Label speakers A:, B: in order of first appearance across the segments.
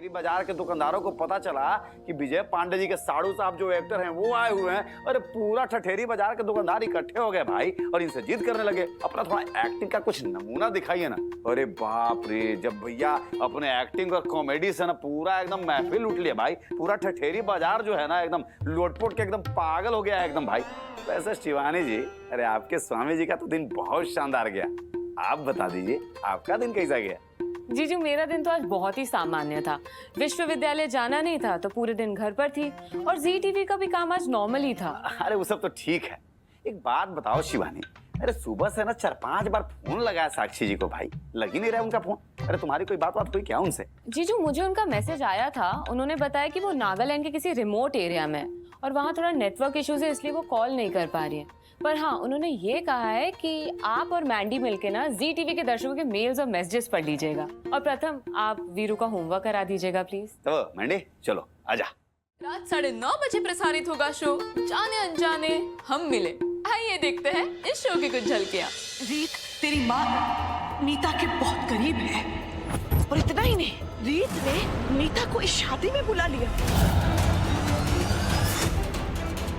A: ठठेरी बाजार के दुकानदारों को पता चला कि विजय पांडे जी के साड़ू साहब जो एक्टर हैं वो आए हुए हैं, अरे पूरा ठठेरी बाजार के दुकानदार इकट्ठे हो गए भाई और इनसे जिद करने लगे अपना थोड़ा एक्टिंग का कुछ नमूना दिखाइए ना। अरे बाप रे, जब भैया अपने एक्टिंग और कॉमेडी से ना पूरा एकदम महफिल लूट लिया भाई, पूरा ठठेरी बाजार जो है ना एकदम लोटपोट के एकदम पागल हो गया एकदम भाई। वैसे शिवानी जी, अरे आपके स्वामी जी का तो दिन बहुत शानदार गया, आप बता दीजिए आपका दिन कैसा गया?
B: जीजू मेरा दिन तो आज बहुत ही सामान्य था। विश्वविद्यालय जाना नहीं था तो पूरे दिन घर पर थी और जी टीवी का भी काम आज नॉर्मल ही था।
A: अरे वो सब तो ठीक है, एक बात बताओ शिवानी, अरे सुबह से ना 4-5 बार फोन लगाया साक्षी जी को भाई, लग ही नहीं रहा उनका फोन। अरे तुम्हारी कोई बात हुई क्या उनसे?
B: जीजू मुझे उनका मैसेज आया था, उन्होंने बताया कि वो नागालैंड के किसी रिमोट एरिया में और वहाँ थोड़ा नेटवर्क इश्यूज है इसलिए वो कॉल नहीं कर पा रही है। पर हाँ, उन्होंने ये कहा है कि आप और मैंडी मिलके ना जी टीवी के दर्शकों के मेल्स और मैसेजेस पढ़ लीजिएगा और प्रथम आप वीरू का होमवर्क करा दीजिएगा प्लीज।
A: तो मैंडी चलो आजा।
C: रात 9:30 बजे प्रसारित होगा शो जाने अनजाने हम मिले। आइए देखते हैं इस शो की कुछ झलकियाँ।
D: रीत तेरी माँ नीता के बहुत करीब है और इतना ही नहीं, रीत ने नीता को इस शादी में बुला लिया।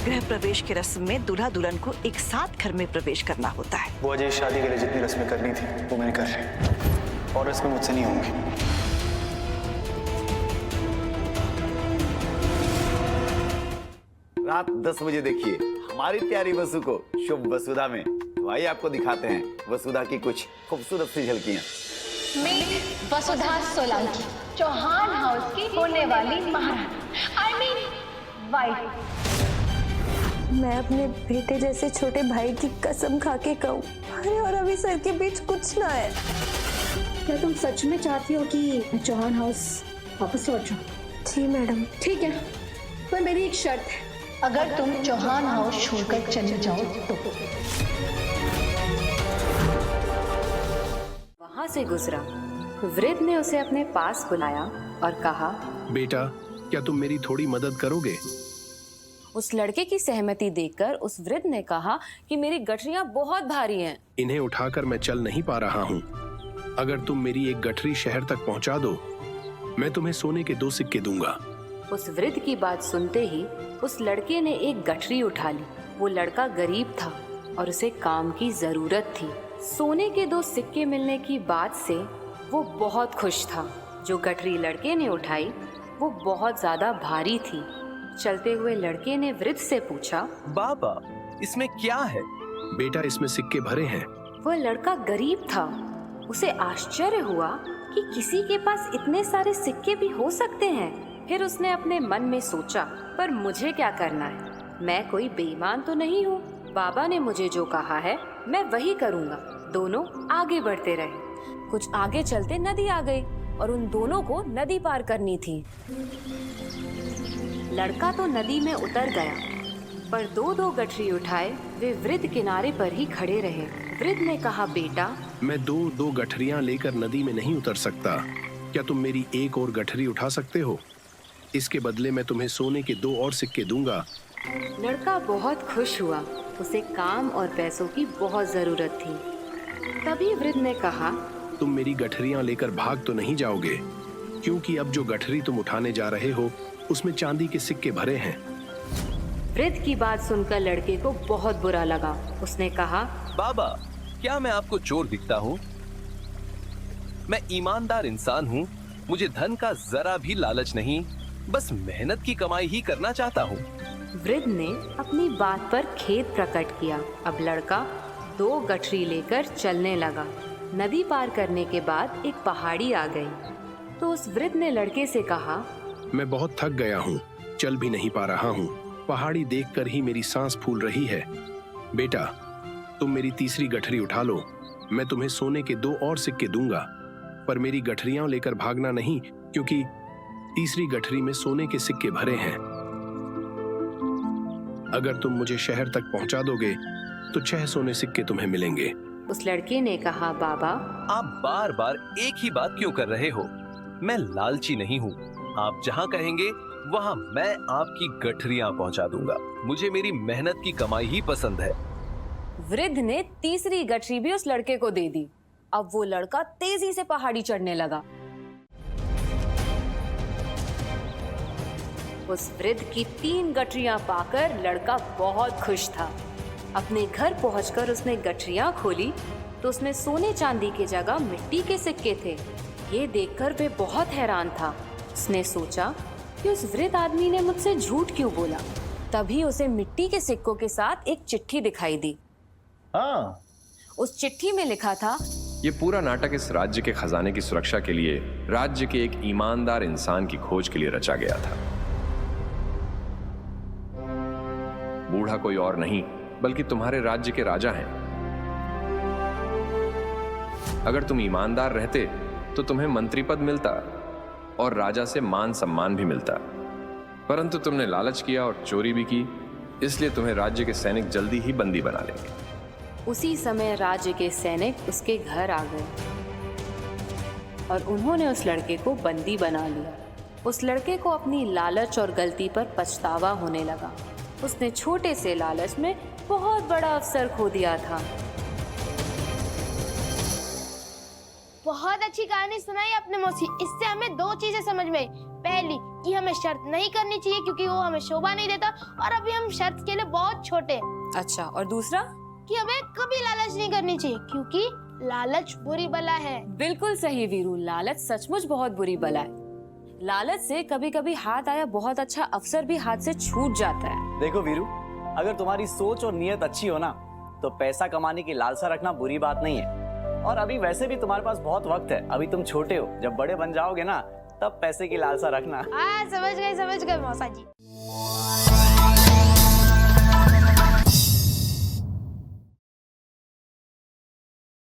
D: गृह प्रवेश की रस्म में दूल्हा दुल्हन को एक साथ घर में प्रवेश करना होता है।
E: वो अजय शादी के लिए जितनी रस्में करनी थी वो मैंने कर ली और रस्में मुझसे नहीं होंगी।
A: रात 10 बजे देखिए हमारी प्यारी वसु को शुभ वसुधा में। भाई आपको दिखाते हैं वसुधा की कुछ खूबसूरत सी झलकियां।
F: मीट वसुधा सोलंकी, चौहान हाउस की होने वाली महारानी, आई मीन वाइफ।
G: मैं अपने बेटे जैसे छोटे भाई की कसम खा के कहूँ, अरे और अभी सर के बीच कुछ ना है।
F: क्या तुम सच में चाहती हो कि चौहान हाउस वापस लौट जाओ?
G: जी मैडम।
F: ठीक है, पर मेरी एक शर्त है, अगर तुम चौहान हाउस छोड़कर चले जाओ तो।
B: वहाँ से गुजरा, वृद्ध ने उसे अपने पास बुलाया और कहा,
H: बेटा क्या तुम मेरी थोड़ी मदद करोगे?
B: उस लड़के की सहमति देखकर उस वृद्ध ने कहा कि मेरी गठरियां बहुत भारी हैं।
H: इन्हें उठाकर मैं चल नहीं पा रहा हूँ। अगर तुम मेरी एक गठरी शहर तक पहुँचा दो, मैं तुम्हें सोने के 2 सिक्के दूंगा।
B: उस वृद्ध की बात सुनते ही उस लड़के ने एक गठरी उठा ली। वो लड़का गरीब था और उसे काम की जरूरत थी। सोने के 2 सिक्के मिलने की बात से वो बहुत खुश था। जो गठरी लड़के ने उठाई वो बहुत ज्यादा भारी थी। चलते हुए लड़के ने वृद्ध से पूछा,
I: बाबा इसमें क्या है?
H: बेटा इसमें सिक्के भरे हैं।
B: वह लड़का गरीब था। उसे आश्चर्य हुआ कि किसी के पास इतने सारे सिक्के भी हो सकते हैं। फिर उसने अपने मन में सोचा, पर मुझे क्या करना है? मैं कोई बेईमान तो नहीं हूँ। बाबा ने मुझे जो कहा है मैं वही करूँगा। दोनों आगे बढ़ते रहे। कुछ आगे चलते नदी आ गई और उन दोनों को नदी पार करनी थी। लड़का तो नदी में उतर गया, पर 2-2 गठरी उठाए वे वृद्ध किनारे पर ही खड़े रहे। वृद्ध ने कहा, बेटा
H: मैं 2-2 गठरियां लेकर नदी में नहीं उतर सकता। क्या तुम मेरी एक और गठरी उठा सकते हो? इसके बदले मैं तुम्हें सोने के 2 और सिक्के दूंगा।
B: लड़का बहुत खुश हुआ। उसे काम और पैसों की बहुत जरूरत थी। तभी वृद्ध ने कहा,
H: तुम मेरी गठरियां लेकर भाग तो नहीं जाओगे, क्योंकि अब जो गठरी तुम उठाने जा रहे हो उसमें चांदी के सिक्के भरे हैं।
B: वृद्ध की बात सुनकर लड़के को बहुत बुरा लगा। उसने कहा,
I: बाबा क्या मैं आपको चोर दिखता हूँ? मैं ईमानदार इंसान हूँ। मुझे धन का जरा भी लालच नहीं, बस मेहनत की कमाई ही करना चाहता हूँ।
B: वृद्ध ने अपनी बात पर खेद प्रकट किया। अब लड़का 2 गठरी लेकर चलने लगा। नदी पार करने के बाद एक पहाड़ी आ गई तो उस वृद्ध ने लड़के से कहा,
H: मैं बहुत थक गया हूँ, चल भी नहीं पा रहा हूँ। पहाड़ी देखकर ही मेरी सांस फूल रही है। बेटा तुम मेरी तीसरी गठरी उठा लो, मैं तुम्हें सोने के 2 और सिक्के दूंगा, पर मेरी गठरियां लेकर भागना नहीं, क्योंकि तीसरी गठरी में सोने के सिक्के भरे हैं। अगर तुम मुझे शहर तक पहुंचा दोगे तो 6 सोने सिक्के तुम्हें मिलेंगे।
B: उस लड़के ने कहा, बाबा
I: आप बार बार एक ही बात क्यों कर रहे हो? मैं लालची नहीं हूँ। आप जहाँ कहेंगे वहाँ मैं आपकी गठरियां पहुँचा दूंगा। मुझे मेरी मेहनत की कमाई ही पसंद है।
B: वृद्ध ने तीसरी गठरी भी उस लड़के को दे दी। अब वो लड़का तेजी से पहाड़ी चढ़ने लगा। उस वृद्ध की 3 गठरियां पाकर लड़का बहुत खुश था। अपने घर पहुंचकर उसने गठरियां खोली तो उसमें सोने चांदी की जगह मिट्टी के सिक्के थे। ये देखकर वे बहुत हैरान था। उसने सोचा कि उस वृद्ध आदमी ने मुझसे झूठ क्यों बोला। तभी उसे मिट्टी के सिक्कों के साथ एक चिट्ठी दिखाई दी।
J: हाँ,
B: उस चिट्ठी में लिखा था,
H: ये पूरा नाटक इस राज्य के खजाने की सुरक्षा के लिए राज्य के एक ईमानदार इंसान की खोज के लिए रचा गया था। बूढ़ा कोई और नहीं बल्कि तुम्हारे राज्य के राजा हैं। अगर तुम ईमानदार रहते तो तुम्हें मंत्री पद मिलता और राजा से मान सम्मान भी मिलता, परंतु तुमने लालच किया और चोरी भी की, इसलिए तुम्हें राज्य के सैनिक जल्दी ही बंदी बना लेंगे।
B: उसी समय राज्य के सैनिक उसके घर आ गए और उन्होंने उस लड़के को बंदी बना लिया। उस लड़के को अपनी लालच और गलती पर पछतावा होने लगा। उसने छोटे से लालच में बहुत बड़ा अवसर खो दिया था।
K: बहुत अच्छी कहानी सुनाई आपने मौसी। इससे हमें 2 चीजें समझ में आई। पहली कि हमें शर्त नहीं करनी चाहिए क्योंकि वो हमें शोभा नहीं देता, और अभी हम शर्त के लिए बहुत छोटे हैं।
B: अच्छा, और दूसरा
K: कि हमें कभी लालच नहीं करनी चाहिए क्योंकि लालच बुरी बला है।
B: बिल्कुल सही वीरू, लालच सचमुच बहुत बुरी बला है। लालच से कभी कभी हाथ आया बहुत अच्छा अवसर भी हाथ से छूट जाता है।
J: देखो वीरू, अगर तुम्हारी सोच और नीयत अच्छी हो ना तो पैसा कमाने की लालसा रखना बुरी बात नहीं है। और अभी वैसे भी तुम्हारे पास बहुत वक्त है, अभी तुम छोटे हो, जब बड़े बन जाओगे ना तब पैसे की लालसा रखना।
K: समझ गए मौसा जी।